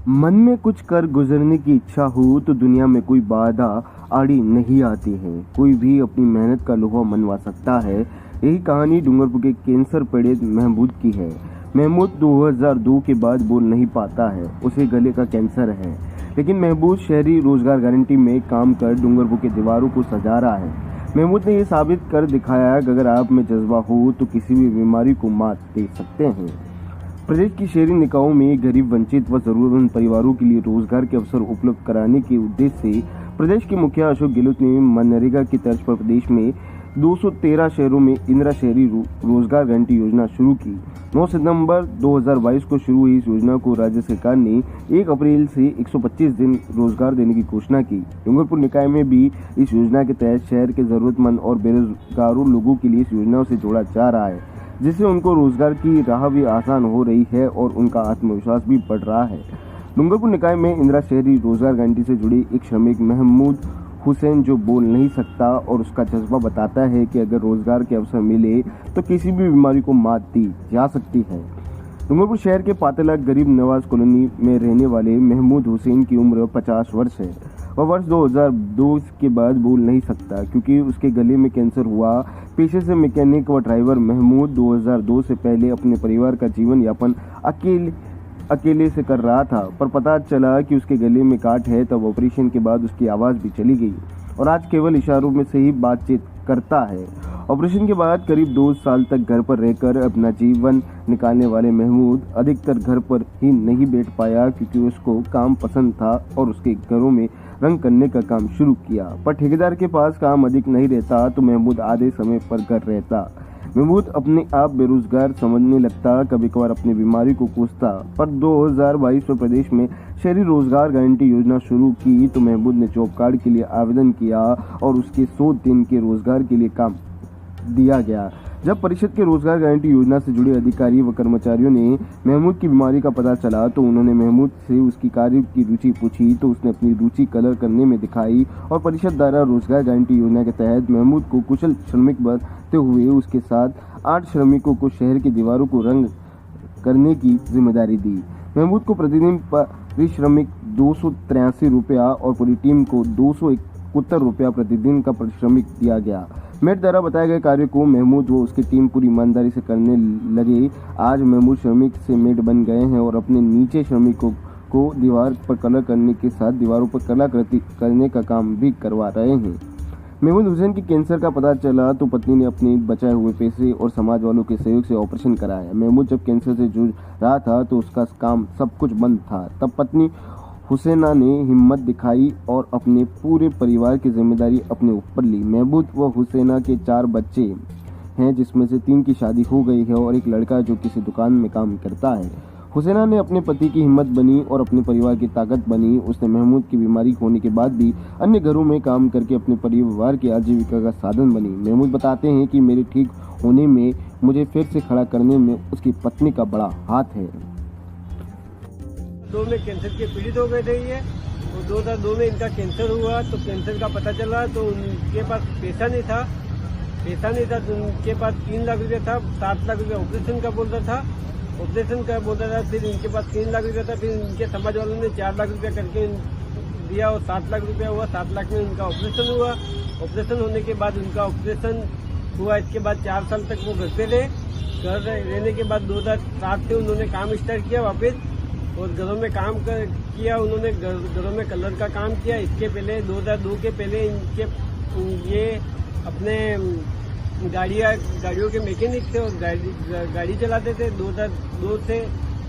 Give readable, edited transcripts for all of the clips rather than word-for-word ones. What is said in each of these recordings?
मन में कुछ कर गुजरने की इच्छा हो तो दुनिया में कोई बाधा आड़ी नहीं आती है। कोई भी अपनी मेहनत का लोहा मनवा सकता है। यही कहानी डूंगरपुर के कैंसर पीड़ित महमूद की है। महमूद 2002 के बाद बोल नहीं पाता है, उसे गले का कैंसर है। लेकिन महमूद शहरी रोजगार गारंटी में काम कर डूंगरपुर के दीवारों को सजा रहा है। महमूद ने यह साबित कर दिखाया कि अगर आप में जज्बा हो तो किसी भी बीमारी को मात दे सकते हैं। प्रदेश की शहरी निकायों में गरीब, वंचित व जरूरतमंद परिवारों के लिए रोजगार के अवसर उपलब्ध कराने के उद्देश्य से प्रदेश के मुखिया अशोक गहलोत ने मनरेगा की तर्ज पर प्रदेश में 213 शहरों में इंदिरा शहरी रोजगार गारंटी योजना शुरू की। 9 सितंबर 2022 को शुरू हुई इस योजना को राज्य सरकार ने 1 अप्रैल से 125 दिन रोजगार देने की घोषणा की। डूंगरपुर निकाय में भी इस योजना के तहत शहर के जरूरतमंद और बेरोजगारों लोगों के लिए इस योजना से जोड़ा जा रहा है, जिससे उनको रोजगार की राह भी आसान हो रही है और उनका आत्मविश्वास भी बढ़ रहा है। डूंगरपुर निकाय में इंदिरा शहरी रोजगार गारंटी से जुड़े एक श्रमिक महमूद हुसैन जो बोल नहीं सकता और उसका जज्बा बताता है कि अगर रोजगार के अवसर मिले तो किसी भी बीमारी को मात दी जा सकती है। डूंगरपुर शहर के पातेला गरीब नवाज कॉलोनी में रहने वाले महमूद हुसैन की उम्र 50 वर्ष है। वह वर्ष 2002 के बाद बोल नहीं सकता क्योंकि उसके गले में कैंसर हुआ। पेशे से मैकेनिक व ड्राइवर महमूद 2002 से पहले अपने परिवार का जीवन यापन अकेले से कर रहा था, पर पता चला कि उसके गले में गांठ है। तब ऑपरेशन के बाद उसकी आवाज़ भी चली गई और आज केवल इशारों में से ही बातचीत करता है। ऑपरेशन के बाद करीब 2 साल तक घर पर रहकर अपना जीवन निकालने वाले महमूद अधिकतर घर पर ही नहीं बैठ पाया क्योंकि उसको काम पसंद था और उसके घरों में रंग करने का काम शुरू किया। पर ठेकेदार के पास काम अधिक नहीं रहता तो महमूद आधे समय पर घर रहता। महमूद अपने आप बेरोजगार समझने लगता, कभी कभार अपनी बीमारी को कोसता। पर 2022 में प्रदेश में शहरी रोजगार गारंटी योजना शुरू की तो महमूद ने जॉब कार्ड के लिए आवेदन किया और उसके 100 दिन के रोजगार के लिए काम दिया गया। जब परिषद के रोजगार गारंटी योजना से जुड़े अधिकारी व कर्मचारियों ने महमूद की बीमारी का पता चला तो उन्होंने महमूद से उसकी कार्य की रुचि पूछी तो उसने अपनी रुचि कलर करने में दिखाई और परिषद द्वारा रोजगार गारंटी योजना के तहत महमूद को कुशल श्रमिक बनते हुए उसके साथ 8 श्रमिकों को शहर की दीवारों को रंग करने की जिम्मेदारी दी। महमूद को प्रतिदिन पारिश्रमिक 283 रुपया और पूरी टीम को 271 रुपया प्रतिदिन का पारिश्रमिक दिया गया। मेट द्वारा बताए गए कार्य को महमूद व उसकी टीम पूरी ईमानदारी से करने लगे। आज महमूद श्रमिक से मेट बन गए हैं और अपने नीचे श्रमिकों को दीवार पर कलर करने के साथ दीवारों पर कलाकृति करने का काम भी करवा रहे हैं। महमूद हुसैन की कैंसर का पता चला तो पत्नी ने अपने बचाए हुए पैसे और समाज वालों के सहयोग से ऑपरेशन कराया। महमूद जब कैंसर से जूझ रहा था तो उसका काम सब कुछ बंद था। तब पत्नी हुसैना ने हिम्मत दिखाई और अपने पूरे परिवार की जिम्मेदारी अपने ऊपर ली। महमूद व हुसैना के 4 बच्चे हैं, जिसमें से 3 की शादी हो गई है और एक लड़का जो किसी दुकान में काम करता है। हुसैना ने अपने पति की हिम्मत बनी और अपने परिवार की ताकत बनी। उसने महमूद की बीमारी होने के बाद भी अन्य घरों में काम करके अपने परिवार की आजीविका का साधन बनी। महमूद बताते हैं कि मेरे ठीक होने में मुझे फिर से खड़ा करने में उसकी पत्नी का बड़ा हाथ है। 2002 में कैंसर के पीड़ित हो गए थे ये, तो 2002 में इनका कैंसर हुआ तो कैंसर का पता चला तो उनके पास पैसा नहीं था तो उनके पास 3 लाख रुपया था। 7 लाख रुपया ऑपरेशन का बोलता था। फिर इनके पास 3 लाख रुपया था। फिर इनके समाज वालों ने 4 लाख रुपया करके दिया और 7 लाख रुपया हुआ। 7 लाख में उनका ऑपरेशन हुआ। ऑपरेशन होने के बाद उनका ऑपरेशन हुआ, इसके बाद 4 साल तक वो घर पे रहे। घर रहने के बाद 2007 से उन्होंने काम स्टार्ट किया वापस और घरों में काम किया। उन्होंने घरों में कलर का काम किया। इसके पहले 2002 के पहले ये अपने गाड़ियों के मैकेनिक थे और गाड़ी चलाते थे। 2002 से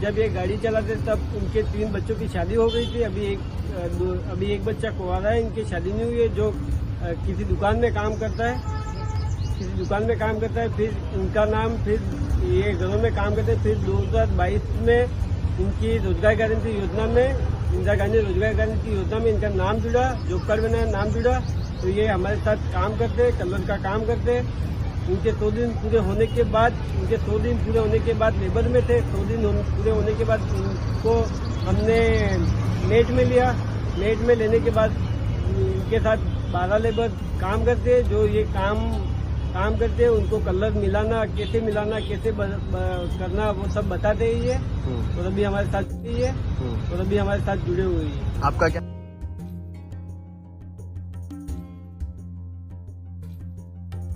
जब ये गाड़ी चलाते तब उनके 3 बच्चों की शादी हो गई थी। अभी एक बच्चा कुंवारा है, इनकी शादी नहीं हुई है, जो किसी दुकान में काम करता है। फिर इनका नाम, फिर ये घरों में काम करते हैं। फिर 2022 में इनकी रोजगार गारंटी योजना में, इंदिरा गांधी रोजगार गारंटी योजना में इनका नाम जुड़ा, जॉब कार्ड बनाया, नाम जुड़ा। तो ये हमारे साथ काम करते, कलर का काम करते। इनके 100 दिन पूरे होने के बाद लेबर में थे। 100 दिन पूरे होने के बाद इनको हमने नेट में लिया। नेट में लेने के बाद इनके साथ 12 लेबर काम करते, जो ये काम काम करते हैं, उनको कलर मिलाना कैसे करना वो सब बताते ही है। और अभी हमारे साथ ही है और अभी हमारे साथ जुड़े हुए हैं। आपका क्या